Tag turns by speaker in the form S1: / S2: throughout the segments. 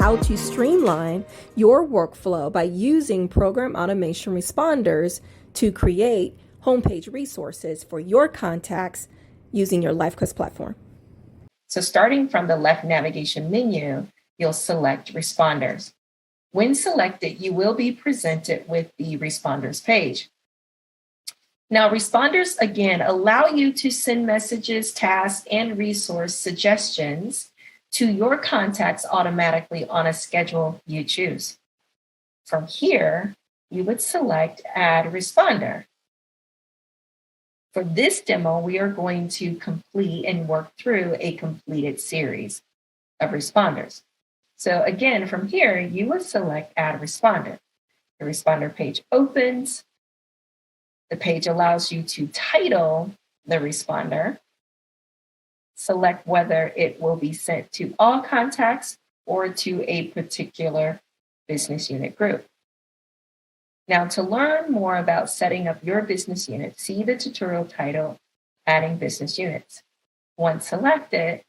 S1: how to streamline your workflow by using program automation responders to create homepage resources for your contacts using your LyfQuest platform.
S2: So starting from the left navigation menu, you'll select responders. When selected, you will be presented with the responders page. Now, responders, again, allow you to send messages, tasks, and resource suggestions to your contacts automatically on a schedule you choose. From here, you would select Add Responder. For this demo, we are going to complete and work through a completed series of responders. So again, from here, you would select Add Responder. The responder page opens. The page allows you to title the responder, select whether it will be sent to all contacts or to a particular business unit group. Now, to learn more about setting up your business unit, see the tutorial titled Adding Business Units. Once selected,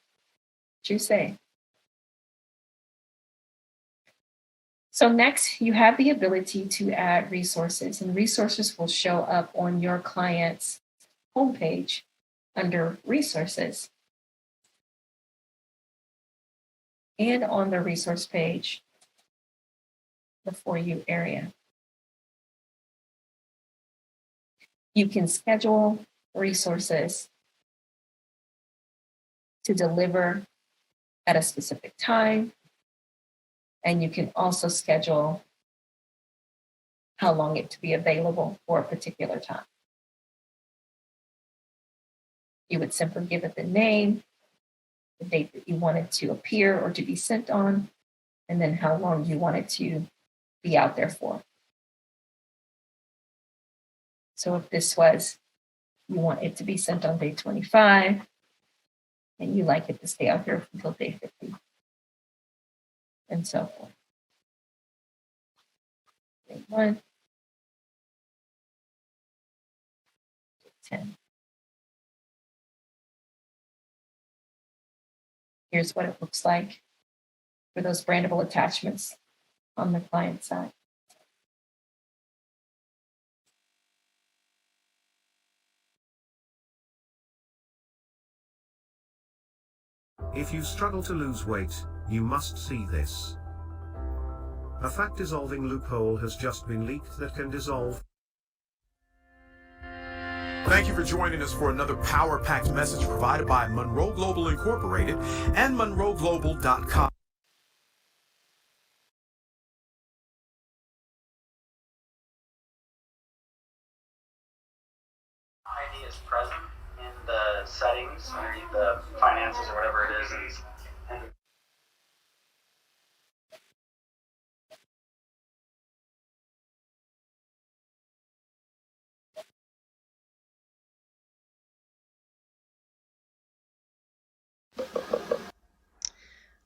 S2: choose Save. So next, you have the ability to add resources, and resources will show up on your client's homepage under Resources. And on the resource page, the For You area. You can schedule resources to deliver at a specific time. And you can also schedule how long it to be available for a particular time. You would simply give it the name, the date that you want it to appear or to be sent on, and then how long you want it to be out there for. So if this was, you want it to be sent on day 25, and you like it to stay out there until day 50. And so forth. Day 1, day 10. Here's what it looks like for those brandable attachments on the client side.
S3: If you struggle to lose weight, you must see this. A fat-dissolving loophole has just been leaked that can dissolve.
S4: Thank you for joining us for another power-packed message provided by Monroe Global Incorporated and MonroeGlobal.com.
S5: ID is present in the settings underneath the finances or whatever it is. And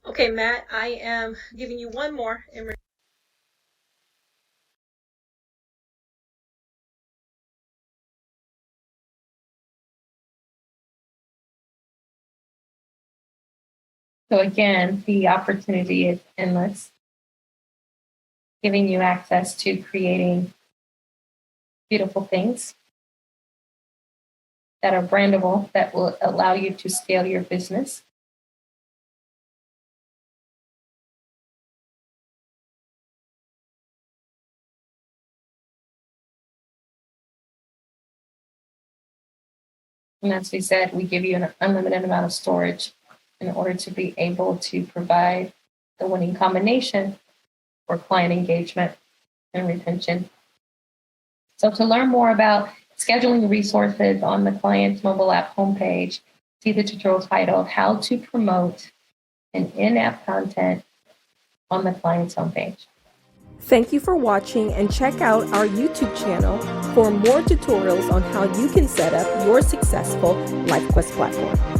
S1: Okay, Matt, I am giving you one more.
S2: So again, the opportunity is endless, giving you access to creating beautiful things that are brandable, that will allow you to scale your business. And as we said, we give you an unlimited amount of storage in order to be able to provide the winning combination for client engagement and retention. So to learn more about scheduling resources on the client's mobile app homepage, see the tutorial titled How to Promote an In-App Content on the client's homepage.
S1: Thank you for watching, and check out our YouTube channel for more tutorials on how you can set up your successful LyfQuest platform.